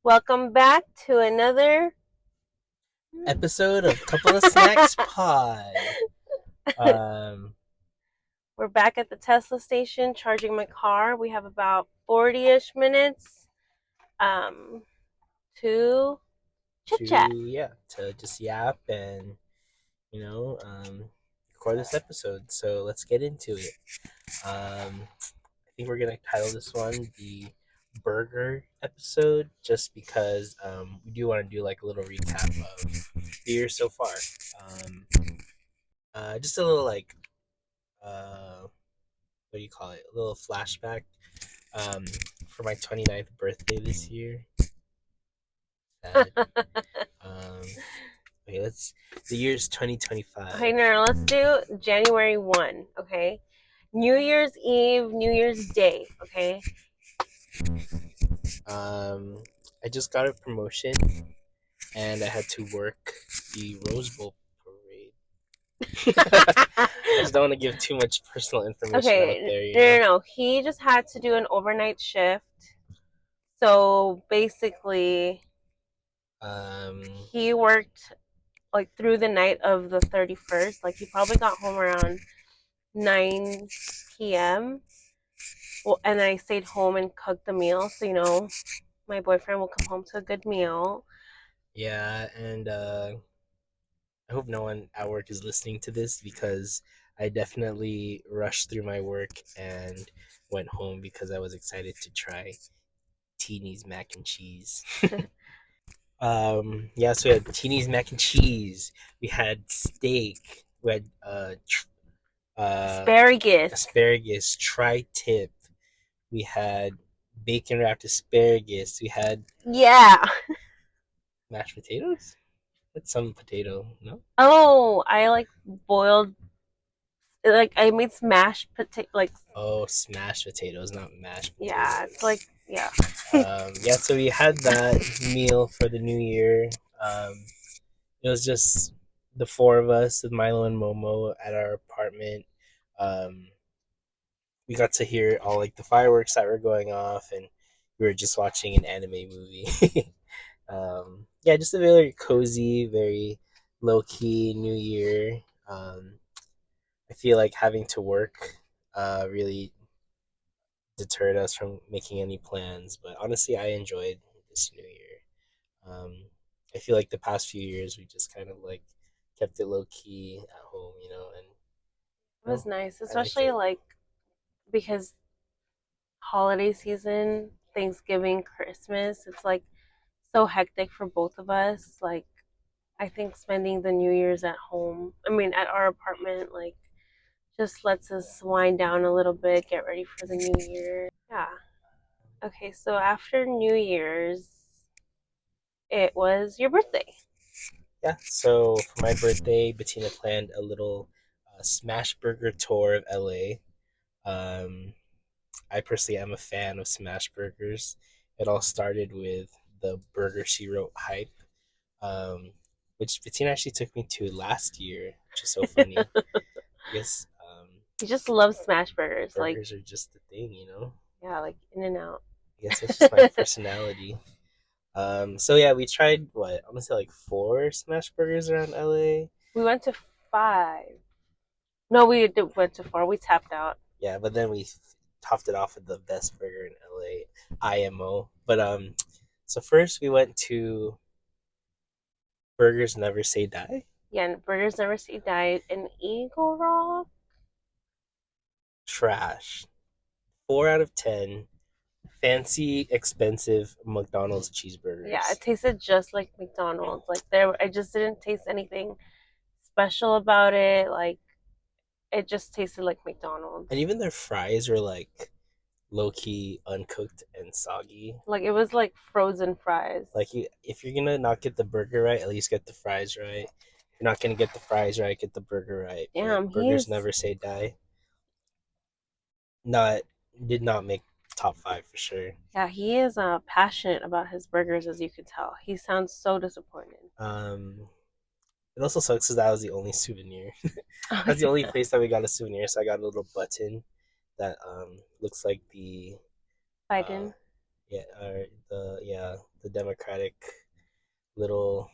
Welcome back to another. Episode of Couple of Snacks Pod. Um, We're back at the Tesla station charging my car. We have about 40-ish minutes um, to chit chat. to just yap and you know um, record this episode. So let's get into it. I think we're gonna title this one the burger episode, just because we do want to do like a little recap of the year so far. Um, just a little like what do you call it? A little flashback um, for my 29th birthday this year. Sad. Um, okay, the year's 2025. Okay, no, let's do January 1, okay? New Year's Eve, New Year's Day, okay? I just got a promotion and I had to work the Rose Bowl parade. I just don't want to give too much personal information out Okay, there, you know? no. He just had to do an overnight shift. So basically, Um, he worked like through the night of the 31st. Like he probably got home around 9 p.m. Well, and I stayed home and cooked the meal. So, my boyfriend will come home to a good meal. yeah, and I hope no one at work is listening to this because I definitely rushed through my work and went home because I was excited to try Teeny's mac and cheese. Yeah, so we had Teeny's mac and cheese. We had steak. We had Asparagus. asparagus, tri-tip. We had bacon wrapped asparagus. We had Yeah. mashed potatoes. That's some potato, no? Oh, I like boiled, like I made smashed potato, like, Oh, smashed potatoes, not mashed yeah, it's like, potatoes. yeah. Yeah, so we had that meal for the new year. It was just the four of us with Milo and Momo at our apartment. Um, we got to hear all like the fireworks that were going off, and we were just watching an anime movie. Yeah, just a very cozy, very low key New Year. I feel like having to work really deterred us from making any plans, but honestly, I enjoyed this New Year. Um, I feel like the past few years we just kind of like kept it low key at home, and It was nice, I liked especially it. like because holiday season, Thanksgiving, Christmas, it's like so hectic for both of us. Like, I think spending the New Year's at home, I mean, at our apartment, like, just lets us wind down a little bit, get ready for the new year. Yeah. Okay, so after New Year's, it was your birthday. Yeah, so for my birthday, Bettina planned a little smash burger tour of LA. Um, I personally am a fan of smash burgers. It all started with the Burger She Wrote hype, um, which Bettina actually took me to last year, which is so funny. I guess You just love smash burgers. Like, burgers are just the thing. yeah, like In and Out. I guess that's just my personality. So yeah, we tried what I'm gonna say like four smash burgers around LA. We went to five. No, went to four. We tapped out. Yeah, but then we topped it off with the best burger in LA, IMO. But so first we went to Burgers Never Say Die. Yeah, and Burgers Never Say Die in Eagle Rock. Trash. 4 out of 10. Fancy, expensive McDonald's Yeah, it cheeseburgers. tasted just like McDonald's. Like I just didn't taste anything special about it. Like it just tasted like McDonald's. And even their fries were like low key uncooked and soggy. Like it was like frozen fries. Like if you're gonna not get the burger right, at least get the fries right. If you're not gonna get the fries right, get the burger right. But Damn, Burgers he's Never Say Die. Not did not make top five for sure. yeah, he is passionate about his burgers, as you could tell. He sounds so disappointed. Um, it also sucks because that was the only souvenir. Oh That's the only yeah, place that we got a souvenir. So I got a little button that looks like the uh Biden. yeah the yeah the Democratic little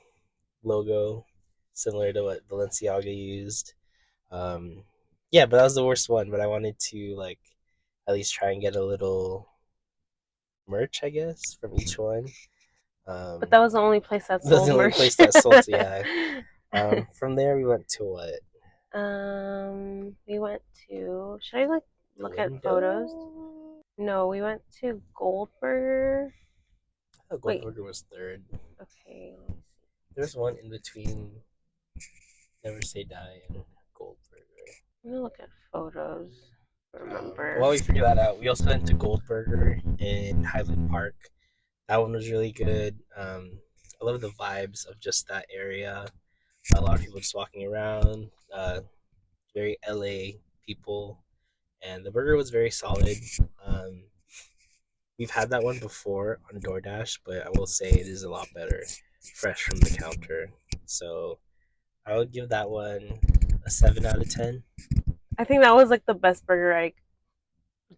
logo, similar to what Balenciaga used. Um, yeah, but that was the worst one. But I wanted to like at least try and get a little merch, I guess, from each one. But Um, that was the only place that that's the sold only merch. place that sold. Yeah. From there we went to what? We went to. Should I like The look at photos? window. No, we went to Goldberger. I thought Wait. Goldberger was third. Okay, let me see. There's one in between Never Say Die and Goldberger. I'm gonna look at photos. While Remember? we figure that out, we also went to Goldberger in Highland Park. That one was really good. I love the vibes of just that area. A lot of people just walking around. Very LA people, and the burger was very solid. Um, we've had that one before on DoorDash, but I will say it is a lot better, fresh from the counter. So I would give that one a 7 out of 10. I think that was like the best burger I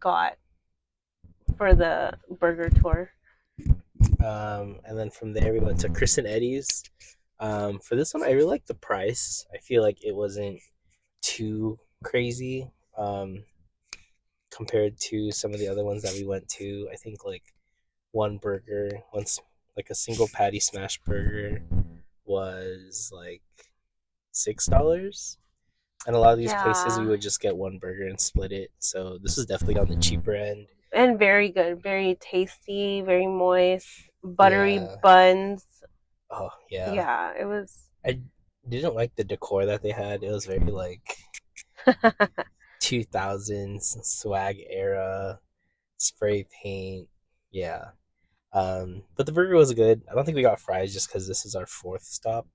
got for the burger tour. And then from there we went to Chris and Eddie's. For this one, I really like the price. I feel like it wasn't too crazy compared to some of the other ones that we went to. I think like one burger, once like a single patty smash burger was like $6. And a lot of these places we Yeah, would just get one burger and split it. So this is definitely on the cheaper end. and very good, very tasty, very moist, buttery Yeah. buns. Oh yeah. Yeah, it was. I didn't like the decor that they had. It was very like 2000s swag era spray paint. Yeah. But the burger was good. I don't think we got fries just because this is our fourth stop.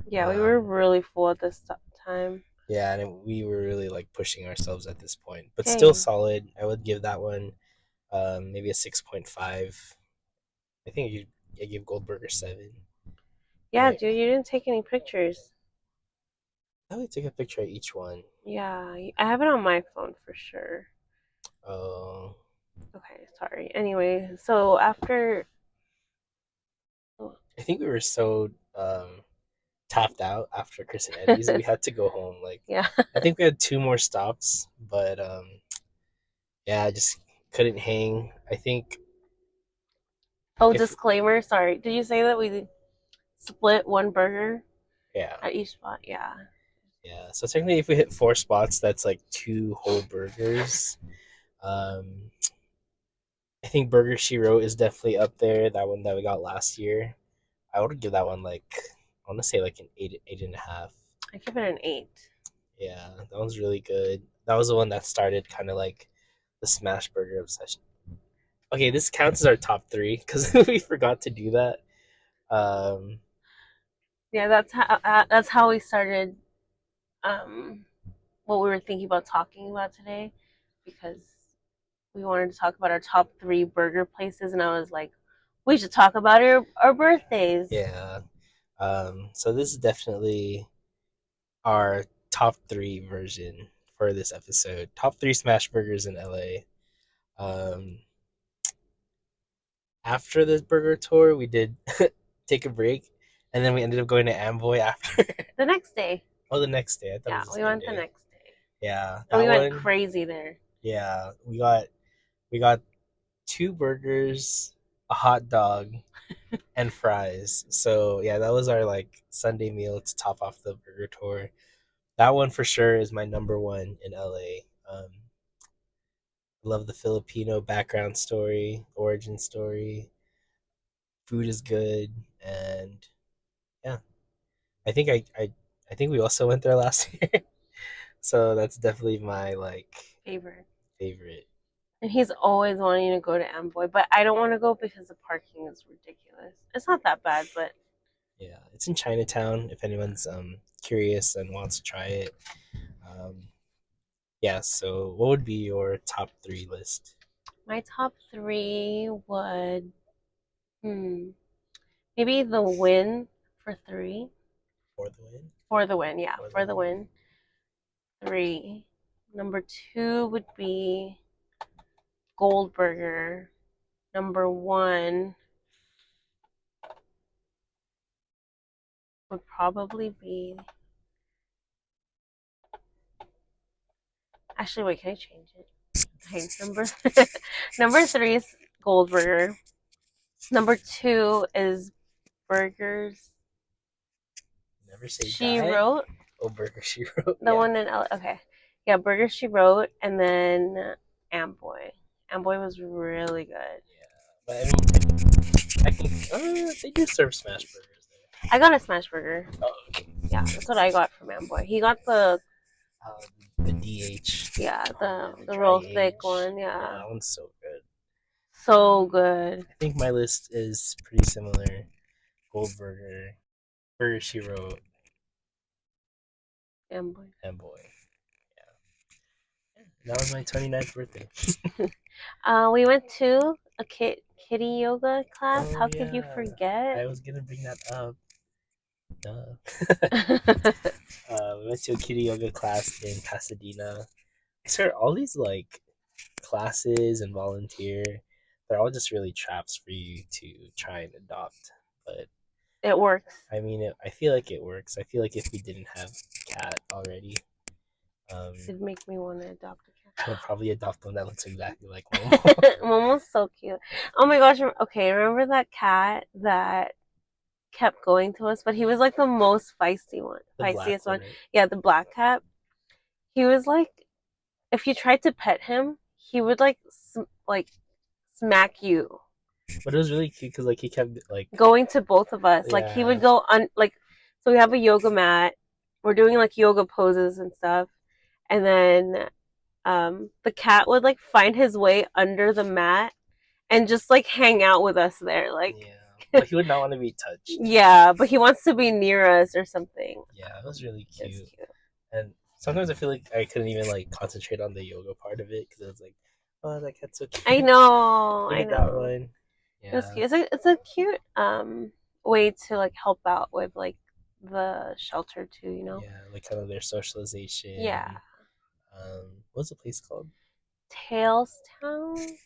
Yeah, we were Um, really full at this time. yeah, and we were really like pushing ourselves at this point, but still Dang. solid. I would give that one maybe a 6.5. I think I give Goldberger 7. Yeah, Right. dude, you didn't take any pictures. I would take a picture of each one. Yeah, I have it on my phone for sure. Oh, Okay, sorry. Anyway, so after. I think we were so tapped out after Chris and Eddie's. We had to go home. Like, Yeah. I think we had two more stops, but yeah, I just couldn't hang. I think Oh, if disclaimer. Sorry. Did you say that we split one burger yeah, at each spot? Yeah. yeah. So technically, if we hit four spots, that's like two whole burgers. Um, I think Burger She Wrote is definitely up there. That one that we got last year. I would give that one like I want to say like an 8.5. I give it an 8. Yeah, that one's really good. That was the one that started kind of like the smash burger obsession. Okay, this counts as our top three because we forgot to do that. Um, Yeah, that's how we started um what we were thinking about talking about today because we wanted to talk about our top 3 burger places and I was like, we should talk about our birthdays. yeah. So this is definitely our top three version for this episode. Top three smash burgers in LA. Um, After the burger tour, we did take a break, and then we ended up going to Amboy after. The next day. Oh, the next day. I thought it Yeah, was the we same went the day. next day. Yeah, And that we went one. crazy there. Yeah, we got two burgers, a hot dog, and fries. So yeah, that was our like Sunday meal to top off the burger tour. That one for sure is my number one in LA. Love the Filipino background story, origin story. Food is good, and yeah, I think I think we also went there last year. So that's definitely my like Favorite. favorite. And he's always wanting to go to Amboy, but I don't want to go because the parking is ridiculous. It's not that bad, but Yeah, it's in Chinatown. If anyone's curious and wants to try it, um, yeah. So, what would be your top three list my top 3 would hmm, maybe the win for 3. for the win? For the win, yeah, For the for the win. win. 3. Number 2 would be Goldberger. Number 1 would probably be. Actually, wait, can I change it? Okay, number three is Goldburger. Number two is Burgers. Never say She die. wrote Oh, Burger She Wrote. the Yeah. one in L. Okay, yeah, Burger She wrote, and then Amboy. Amboy was really good. Yeah. But I mean, I can. They do serve smash burgers there. I got a smash burger. Oh, okay. Yeah, that's what I got from Amboy. He got the The DH. yeah The the dry real age. thick one. Yeah, Yeah, that one's so good. so good. I think my list is pretty similar. Goldberger, Burger She Wrote, Amboy. and Boy. Yeah. That was my 29th birthday. We went to a kitty yoga class. Oh How could you yeah. forget? I was gonna bring that up. Duh. We went to a kitty yoga class in Pasadena. I swear, all these like classes and volunteer, they're all just really traps for you to try and adopt. But It works. I mean, I feel like it works. I feel like if we didn't have cat already, It'd make me want to adopt a I would cat. probably adopt one that looks exactly like Momo. Momo's so cute. Oh my gosh. Okay, remember that cat that kept going to us, but he was like the most feisty one, The feistiest black one, one. right? Yeah, the black cat. He was like, if you tried to pet him, he would like smack you. But it was really cute because like he kept like, Going to both of us. Like he yeah, would go on like so we have a yoga mat. We're doing like yoga poses and stuff. And then the cat would like find his way under the mat and just like hang out with us there. Like yeah. But he would not want to be touched. yeah, but he wants to be near us or something. Yeah, it was really It's cute. cute. And sometimes I feel like I couldn't even like concentrate on the yoga part of it because it was like, oh, that cat's so I cute. know, Look I at that know. one. It was Yeah, cute. It's a cute way to like help out with like the shelter too, you know? yeah, like kind of their Yeah. socialization. What's the place called? Talestown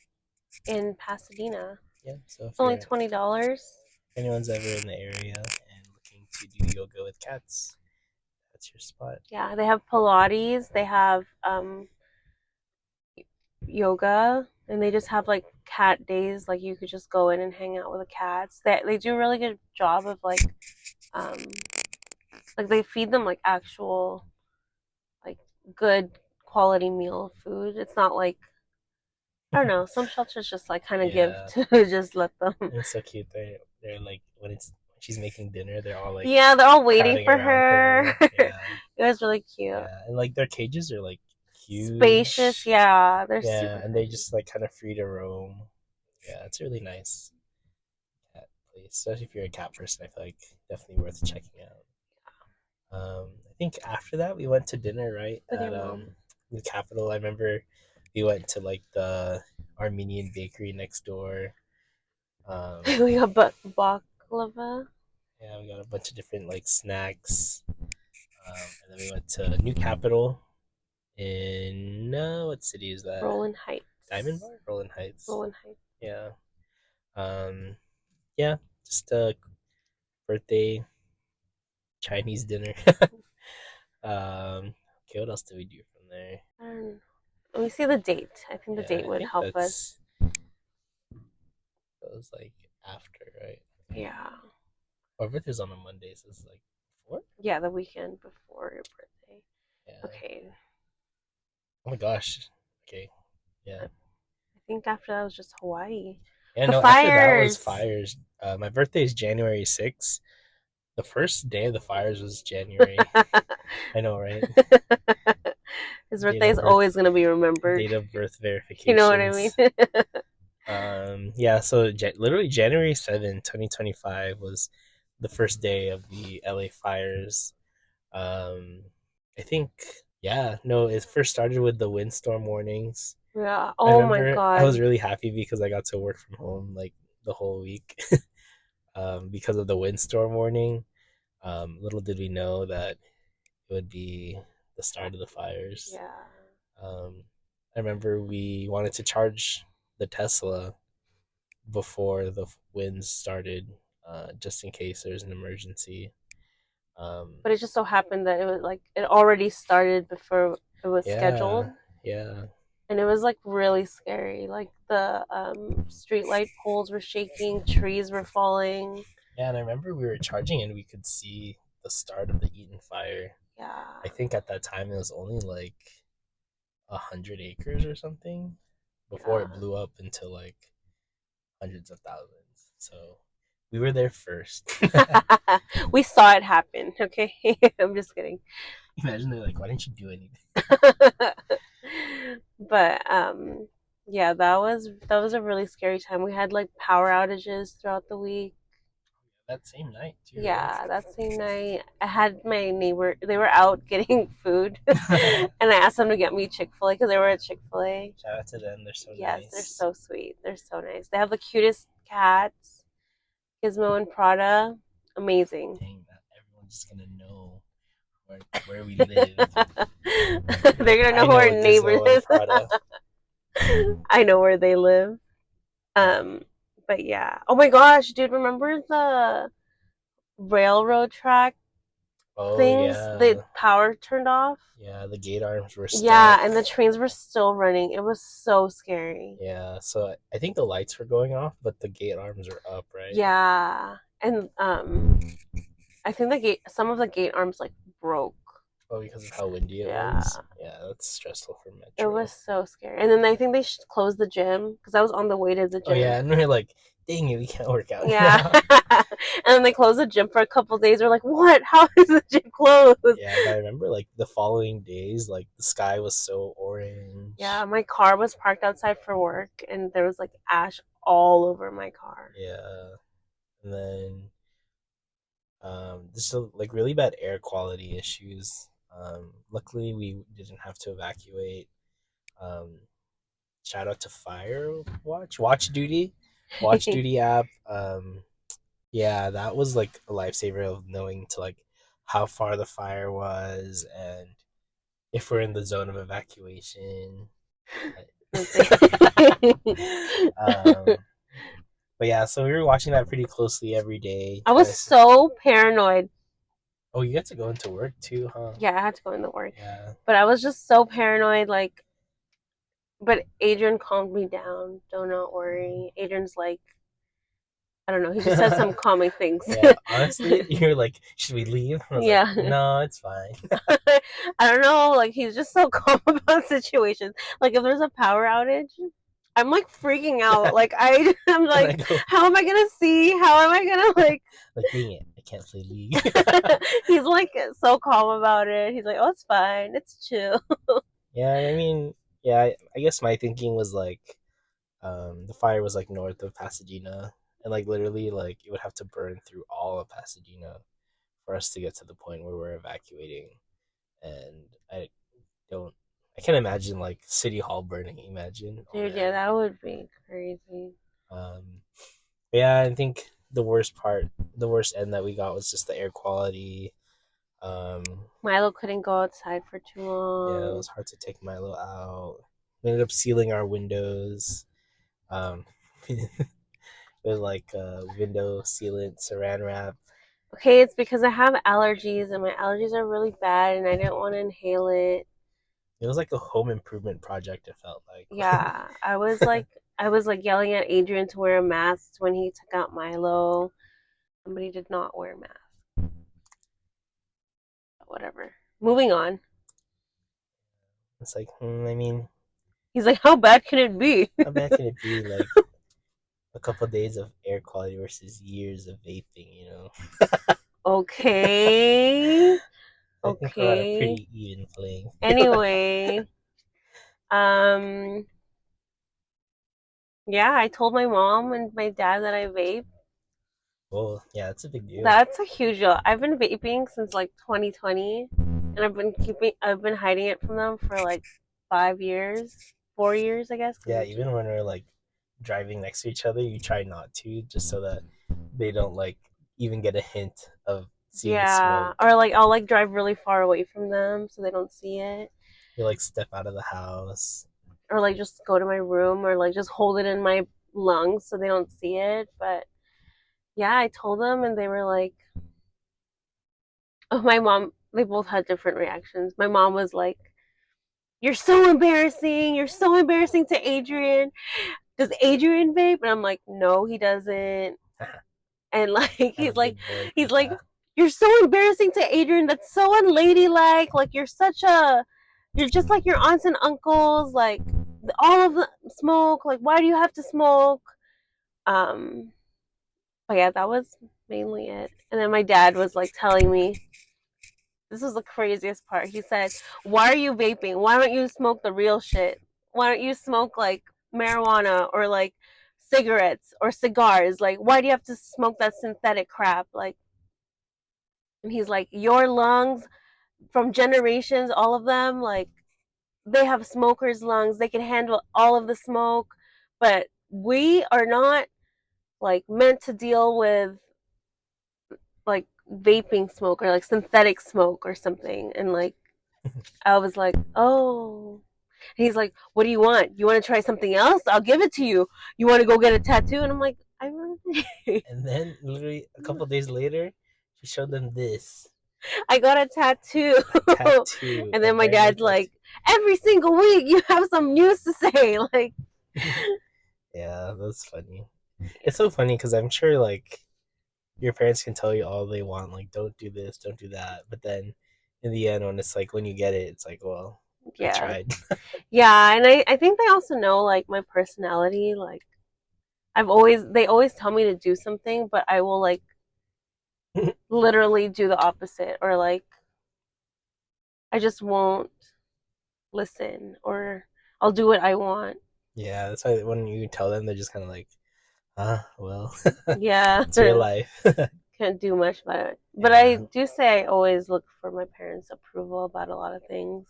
in Pasadena. Yeah, so It's only $20. if anyone's ever in the area and looking to do yoga with cats, that's your spot. Yeah, they have Pilates, they have yoga, and they just have like cat days. Like you could just go in and hang out with the cats. They do a really good job of um like they feed them like actual like good quality meal food. It's not like I don't know. Some shelters just like kind of give Yeah, to just let them. and it's so cute. They're like when she's making dinner, they're all like Yeah, they're all waiting crowding for around her. her. Yeah, It was really cute. yeah, and like their cages are like Spacious, huge. yeah. They're Yeah, super and they cozy. just like kind of free to roam. Yeah, it's a really nice cat place, especially if you're a cat person. I feel like definitely worth checking out. I think after that we went to dinner right With your at mom. the Capitol. I remember we went to like the Armenian bakery next door. Um, We got baklava. yeah, we got a bunch of different like snacks, and then we went to New Capital in what city is that? Roland Heights. Diamond Bar, Roland Heights. Roland Heights. Yeah, um, yeah, just a birthday Chinese dinner. Okay, what else did we do from there? I don't know. Let me see the date. I think the Yeah, date I would think help us. that was like after, right? Yeah. Our birthday's on a Monday, so it's like before. Yeah, the weekend before your birthday. Yeah. Okay. Oh my gosh. Okay. I Yeah. think after that was just Hawaii. Yeah. The No. After that was fires. fires. My birthday is January 6th. The first day of the fires was January. I know, right? His Date birthday is of birth. always going to be remembered. Date of birth You know what I mean? verifications. Yeah. So literally January 7th, 2025 was the first day of the LA fires. Um, I think. Yeah. No. It first started with the windstorm warnings. Yeah. I Oh my remember I was God. really happy because I got to work from home like the whole week because of the windstorm warning. Little did we know that it would be the start of the fires. Yeah. I remember we wanted to charge the Tesla before the winds started, just in case there's an emergency. But it just so happened that it was like it already started before it was scheduled, yeah, yeah, and it was like really scary. Like the street light poles were shaking, trees were falling. yeah. And I remember we were charging and we could see the start of the Eaton fire. Yeah, I think at that time it was only like 100 acres or something before it yeah. blew up into like hundreds of thousands. So we were there first. We saw it happen. Okay, I'm just kidding. Imagine they're like, why didn't you do anything? But yeah, that was a really scary time. We had like power outages throughout the week. That same night too, Yeah, that same night I had my neighbor, they were out getting food right? and I asked them to get me Chick-fil-A because they were at Chick-fil-A. Shout out to them. They're so Yes, they're nice. so sweet. They're so nice. They have the cutest cats, Gizmo and Prada. Amazing. Dang, that everyone's just gonna know where we live. Be They're like, gonna know I who know our a neighbors Gizmo and is. Prada. I know where they live. Yeah. Um, but yeah. Oh my gosh, dude, remember the railroad track Oh things? The yeah, power turned off? yeah. The gate arms were Yeah, stuck. and the trains were still running. It was so scary. Yeah, so I think the lights were going off, but the gate arms were up, right? Yeah. And I think some of the gate arms like broke. Oh, because of how windy it was. Yeah. Yeah, that's stressful for It was Metro. so scary. And then I think they should close the gym because I was on the way to the Oh yeah, gym. and we're like, dang it, we can't work out Yeah. now. And then they closed the gym for a couple days. We're like, what? How is the gym closed? Yeah, but I remember like the following days, like the sky was so orange. Yeah, my car was parked outside for work and there was like ash all over my car. Yeah, and then just like really bad air quality issues. Luckily, we didn't have to evacuate. Um, Shout out to Watch Duty app. Yeah, that was like a lifesaver of knowing to like how far the fire was and if we're in the zone of evacuation. um, but yeah, so we were watching that pretty closely every day, I trying was to. so paranoid. Oh, you get to go into work too, huh? Yeah, I had to go into work. Yeah. But I was just so paranoid, like, but Adrian calmed me down. Do not worry. Adrian's like, I don't know, he just says some calming things. Yeah, honestly, you're like, should we leave? I was like, Yeah. no, it's fine. I don't know, like he's just so calm about situations. Like if there's a power outage, I'm like freaking out. Like I'm And I like, go, how am I gonna see? How am I gonna like like, dang it, I can't play League. he's like so calm about it. He's like, oh, it's fine. It's chill. Yeah, I mean, yeah, I guess my thinking was like, the fire was like north of Pasadena, and like literally, like it would have to burn through all of Pasadena for us to get to the point where we're evacuating. And don't, I can't imagine like City Hall burning. Imagine, oh Dude, yeah, man. that would be crazy. Um, but yeah, I think the worst end that we got was just the air quality. Um, Milo couldn't go outside for too yeah, it long. was hard to take Milo out. We ended up sealing our windows. Um, with like window sealant, saran wrap. Okay, it's because I have allergies and my allergies are really bad and I didn't want to inhale it. It was like a home improvement project. It felt like. Yeah, I was like yelling at Adrian to wear a mask when he took out Milo. Somebody did not wear a mask. Whatever. Moving on. It's like, I mean, He's like, how bad can it be? how bad can it be? Like a couple of days of air quality versus years of vaping. Okay. I think we're on a Okay. pretty even playing field. Anyway, um, yeah, I told my mom and my dad that I vape. Well, yeah, that's a big deal. That's a huge deal. I've been vaping since like 2020, and I've been hiding it from them for like 5 years, 4 years, I guess. Yeah, Cause it's, even when we're like driving next to each other, you try not to, just so that they don't like even get a hint of seeing yeah, smoke. or like I'll like drive really far away from them so they don't see it, You like step out of the house. or like just go to my room, or like just hold it in my lungs so they don't see it. But yeah, I told them, and they were like, My mom, they both had different reactions. My mom was like, "You're so embarrassing. You're so embarrassing to Adrian. Does Adrian vape?" And I'm like, "No, he doesn't." And like I'm a good boy, he's like, tita. "You're so embarrassing to Adrian. That's so unladylike. Like you're just like your aunts and uncles. Like all of them smoke. Like why do you have to smoke?" Um, but yeah, that was mainly it. And then my dad was like telling me, this was the craziest part. He said, "Why are you vaping? Why don't you smoke the real shit? Why don't you smoke like marijuana or like cigarettes or cigars? Like, why do you have to smoke that synthetic crap?" Like, and he's like, "Your lungs from generations, all of them, like, they have smokers' lungs. They can handle all of the smoke, but we are not like meant to deal with like vaping smoke or like synthetic smoke or something." And like, I was like, "Oh." And he's like, "What do you want? You want to try something else? I'll give it to you. You want to go get a tattoo?" And I'm like, "I really, And then, literally, a couple days later, she showed them this, I got a tattoo." a tattoo, And a then my brand new dad's like, tattoo. "Every single week you have some news to say." Like, Yeah, that's funny. It's so funny because I'm sure, like, your parents can tell you all they want, like, don't do this, don't do that. But then in the end, when it's like, when you get it, it's like, well, I yeah. tried. Yeah. And I think they also know like my personality. Like, they always tell me to do something, but I will like literally do the opposite or like, I just won't listen or I'll do what I want. Yeah, that's why when you tell them, they're just kind of like, well, Yeah. it's real life. Can't do much about it. But I Yeah, do say I always look for my parents' approval about a lot of things.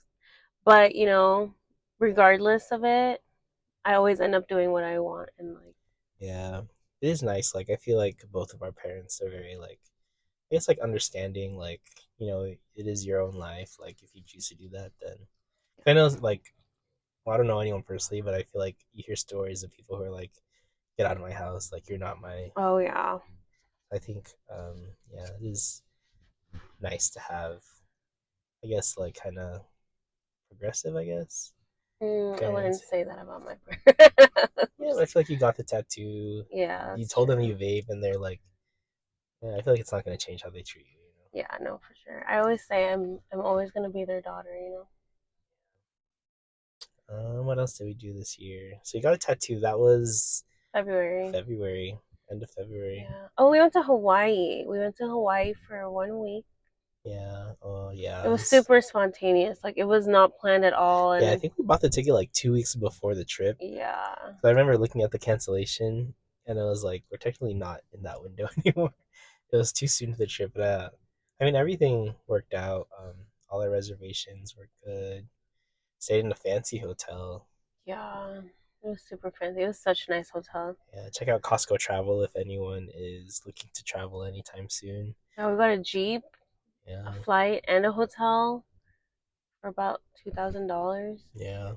But, regardless of it, I always end up doing what I want and like, yeah. It is nice. Like, I feel like both of our parents are very, like, I guess, like, understanding, like, it is your own life. Like, if you choose to do that, then I know, like, well, I don't know anyone personally, but I feel like you hear stories of people who are like, "Get out of my house! Like, you're not my." oh yeah. I think, yeah, it is nice to have, I guess, like, kind of progressive, I guess, I wouldn't parents. say that about my Yeah, but I parents. feel like you got the tattoo. Yeah, You that's told them true. you vape, and they're like, yeah, I feel like it's not gonna change how they treat you. Yeah, no, for sure. I always say I'm always gonna be their daughter. What else did we do this year? So you got a tattoo. That was February. February, end of February. Yeah. Oh, we went to Hawaii. We went to Hawaii for 1 week. Yeah. Oh, It yeah. was super spontaneous. Like it was not planned at all. Yeah, I And think we bought the ticket like 2 weeks before the trip. yeah, So I remember looking at the cancellation, and it was like, we're technically not in that window anymore. It was too soon for the trip. But I mean, everything worked out. All our reservations were good. Stayed in a fancy hotel. yeah, it was super fancy. It was such a nice hotel. Yeah, check out Costco Travel if anyone is looking to travel anytime soon. Yeah, we got a jeep, a Yeah, flight, and a hotel for about $2,000. yeah,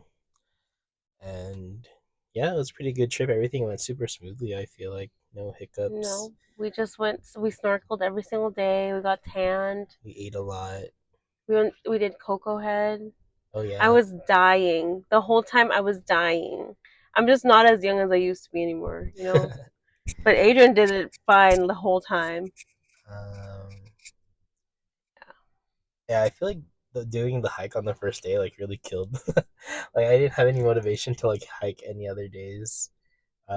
and yeah, it was a pretty good trip. Everything went super smoothly. I feel like no hiccups. No, we just went. We snorkeled every single day. We got tanned. We ate a lot. We went. We did Cocoa Head. Oh I yeah. was dying the whole time. I was dying. I'm just not as young as I used to be anymore. But Adrian did it fine the whole time. um, yeah, I feel like doing the hike on the first day like really killed. Like, I didn't have any motivation to like hike any other days.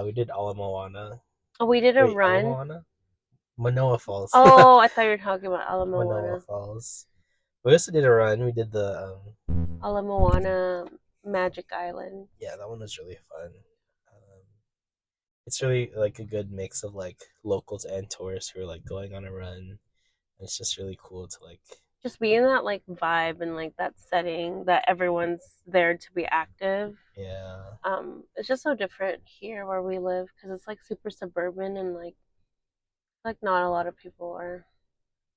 We did Ala Moana. Oh, we did a Wait, Ala run. Moana? Manoa Falls. Oh, I thought you were talking about Ala Manoa Moana. Falls. We also did a run. We did the Ala Moana Magic Island. yeah, that one was really fun. Um, it's really like a good mix of like locals and tourists who are like going on a run. And it's just really cool to like Just be in that like vibe and like that setting that everyone's there to be active. yeah, It's just so different here where we live because it's like super suburban and like not a lot of people are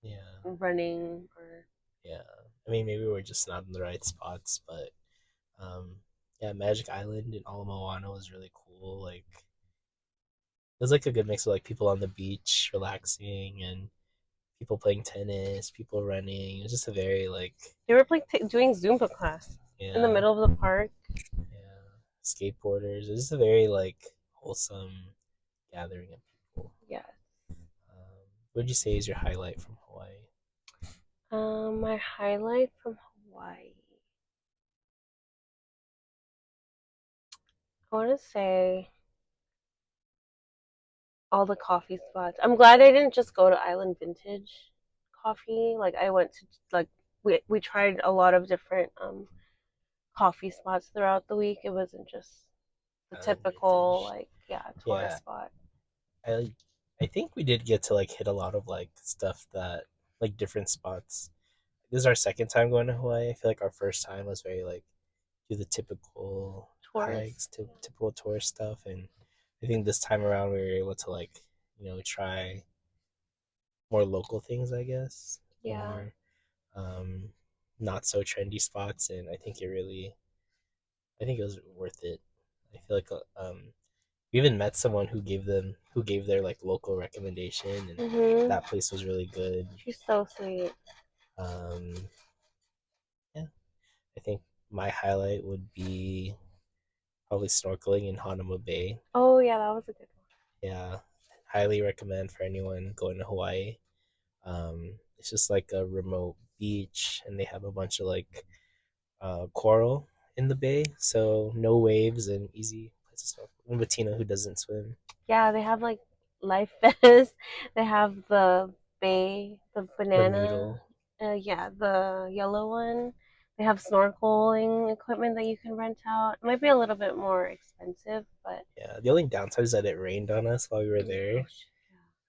yeah, running or yeah. I mean, maybe we're just not in the right spots, but yeah, Magic Island in Ala Moana was really cool. Like, it was like a good mix of like people on the beach relaxing and people playing tennis, people running. It was just a very like, They were like doing Zumba class in the yeah, middle of the park. yeah, skateboarders. It was just a very like wholesome gathering of people. Yeah. What would you say is your highlight from Hawaii? My highlight from Hawaii. I want to say all the coffee spots. I'm glad I didn't just go to Island Vintage Coffee. Like I went to like we tried a lot of different coffee spots throughout the week. It wasn't just the Island typical Vintage. like tourist Yeah, spot. I I think we did get to like hit a lot of like stuff that like different spots. This is our second time going to Hawaii. I feel like our first time was very like do the typical hikes, Tourist. typical tourist stuff, and I think this time around we were able to like try more local things, I guess, Yeah. more um, not so trendy spots, and I think it was worth it. I feel like we even met someone who gave their like local recommendation, and Mhm. that place was really good. She's so sweet. Um, yeah, I think my highlight would be probably snorkeling in Hanama Bay. Oh yeah, that was a good Yeah, highly recommend for anyone going to Hawaii. It's just like a remote beach, and they have a bunch of like coral in the bay, so no waves and easy place to snorkel. And Bettina, who doesn't swim, Yeah, they have like life vests. They have the bay, the banana. Bermuda. Yeah, the yellow one. They have snorkeling equipment that you can rent out. It might be a little bit more expensive, but Yeah, the only downside is that it rained on us while we were oh there. shit,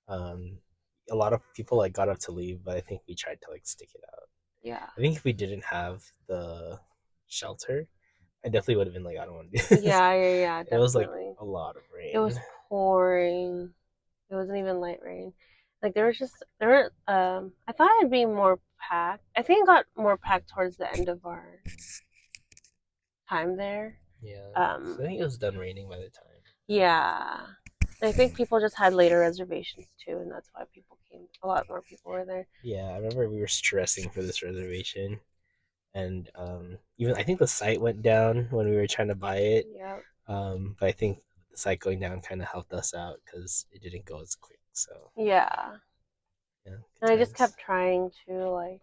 Um, a lot of people like got up to leave, but I think we tried to like stick it out. yeah. I think if we didn't have the shelter, I definitely would have been like, I don't want to do this. Yeah, yeah, yeah, It was like definitely. a lot of It was rain. pouring. It wasn't even light rain. Like there were I thought it'd be more packed. I think it got more packed towards the end of our time there. Yeah, so Um I think it was done raining by the time. yeah. I think people just had later reservations too, and that's why people came. A lot more people were there. Yeah, I remember we were stressing for this reservation, and even I think the site went down when we were trying to buy it. Yeah. But I think the site going down kind of helped us out because it didn't go as quick. So Yeah. yeah, good And I just times. kept trying to like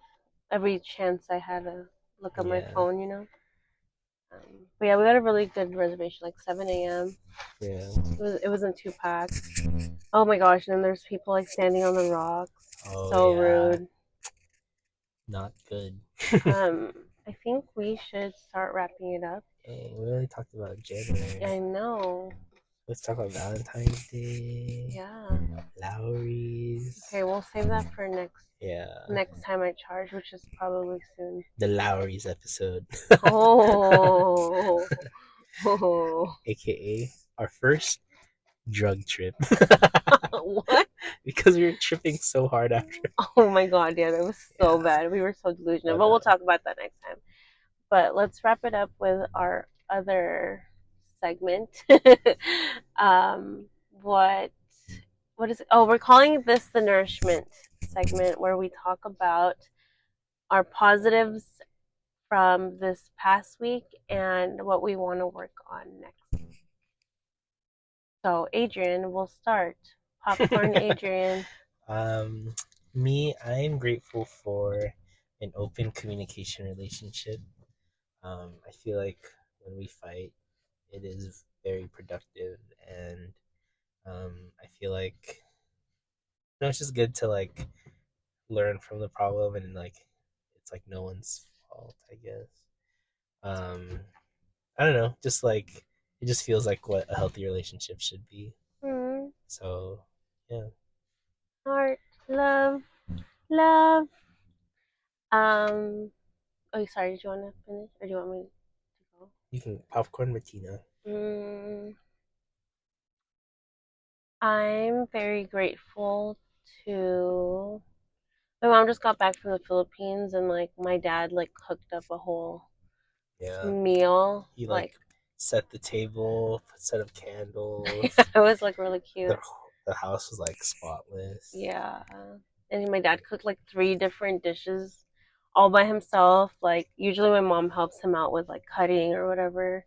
every chance I had to look at my Yeah, phone, you know. But yeah, we got a really good reservation, like 7 a.m. yeah. It wasn't too packed. Oh my gosh! And then there's people like standing on the rocks. Oh So yeah, rude. not good. Um, I think we should start wrapping it up. Dang, we only talked about January. I know. Let's talk about Valentine's Day, Yeah. Lowry's. Okay, we'll save that for Yeah, next time I charge, which is probably soon. the Lowry's episode, Oh. Oh. aka our first drug trip, What? because we were tripping so hard after. Oh my god, yeah, that was so Yeah, bad. We were so delusional. but But we'll talk about that next time. But let's wrap it up with our other segment. um, what what is it? Oh, we're calling this the nourishment segment where we talk about our positives from this past week and what we want to work on next. So, Adrian, we'll start. Popcorn, Adrian. um, me, I'm grateful for an open communication relationship. I feel like when we fight, it is very productive, and I feel like it's just good to like learn from the problem, and like it's like no one's fault, I guess. Um, I don't know, just like it just feels like what a healthy relationship should be. Hmm. So yeah, Heart, love, love. Oh, sorry. Did you want to finish, or do you want me to you can popcorn Martina. go? I'm very grateful to. My mom just got back from the Philippines, and like my dad like cooked up a whole Yeah, meal. he Like like set the table, set up candles. it was like really the cute. the house was like spotless. Yeah. and my dad cooked like three different dishes all by himself. Like usually my mom helps him out with like cutting or whatever,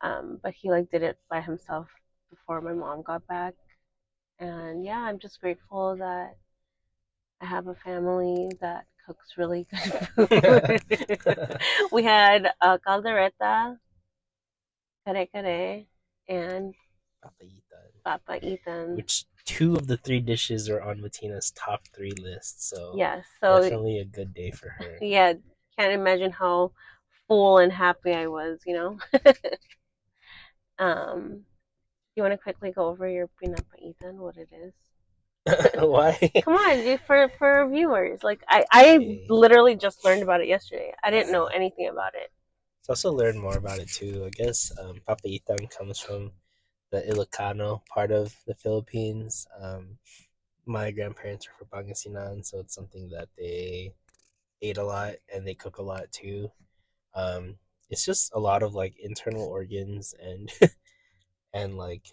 but he like did it by himself before my mom got back. And yeah, I'm just grateful that I have a family that cooks really good food. We had caldereta, kare kare, and Papaitan. papa Ethan. Which two of the three dishes are on Matina's top three list, so Yes, so definitely a good day for her. yeah, can't imagine how full and happy I was, you know? You want to quickly go over your pinapaitan, what it is? Why? Come on, dude, for viewers. Like I Okay. literally just learned about it yesterday. I didn't know Yeah. anything about it. So also learn more about it too. I guess Papaitan comes from the Ilocano part of the Philippines. My grandparents are from Pangasinan, so it's something that they ate a lot and they cook a lot too. Um, it's just a lot of like internal organs and and like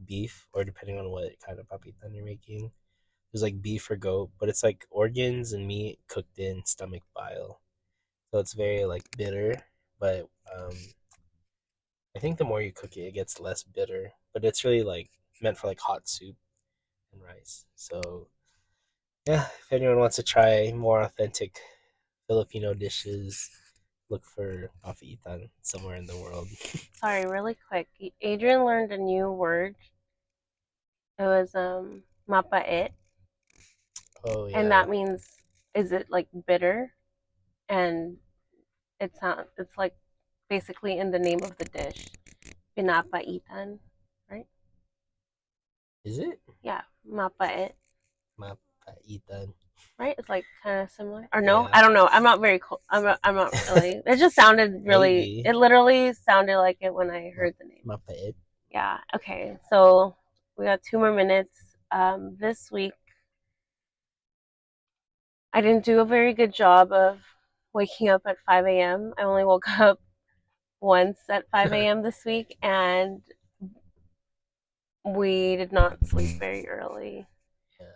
beef, or depending on what kind of papitan you're making. There's like beef or goat, but it's like organs and meat cooked in stomach bile. So it's very like bitter, but I think the more you cook it, it gets less bitter. But it's really like meant for like hot soup and rice. So yeah, if anyone wants to try more authentic Filipino dishes, look for Itan somewhere in the world. Sorry, really quick. Adrian learned a new word. It was mapait, Oh and yeah, that means is it like bitter? And it's not. It's like basically in the name of the dish, pinapaitan, right? is it Yeah, mapait, Mapaitan? right? It's like kind of similar. Or no, Yeah, I don't know. I'm not very cool. I'm not really. It just sounded really. maybe It literally sounded like it when I heard the name. Mapait. Yeah. Okay. So we got 2 more minutes. This week I didn't do a very good job of waking up at 5 a.m. I only woke up once at 5 a.m. this week, and we did not sleep very early. Yeah.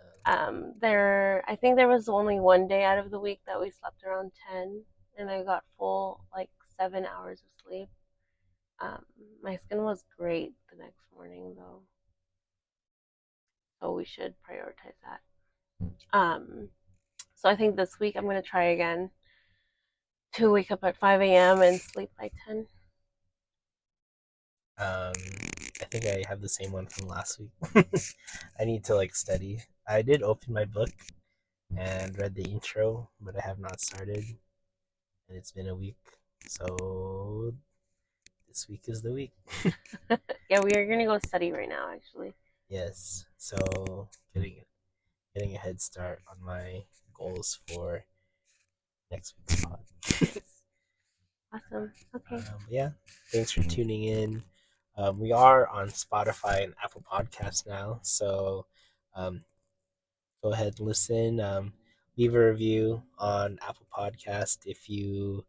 I think there was only one day out of the week that we slept around 10, and I got full like 7 hours of sleep. Um, my skin was great the next morning though, so we should prioritize that. So I think this week I'm gonna try again to wake up at 5 a.m. and sleep by 10. Um, I think I have the same one from last week. I need to like study. I did open my book and read the intro, but I have not started, and it's been a week. So this week is the week. Yeah, we are gonna go study right now actually. Yes. So getting a head start on my goals for next week's pod. Nice. Awesome. Okay. Yeah, thanks for tuning in. We are on Spotify and Apple Podcasts now, so um, go ahead and listen. Leave a review on Apple Podcast if you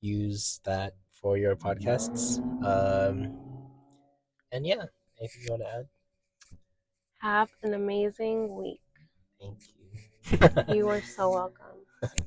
use that for your podcasts. And yeah, anything you want to add? Have an amazing week. Thank you. You are so welcome.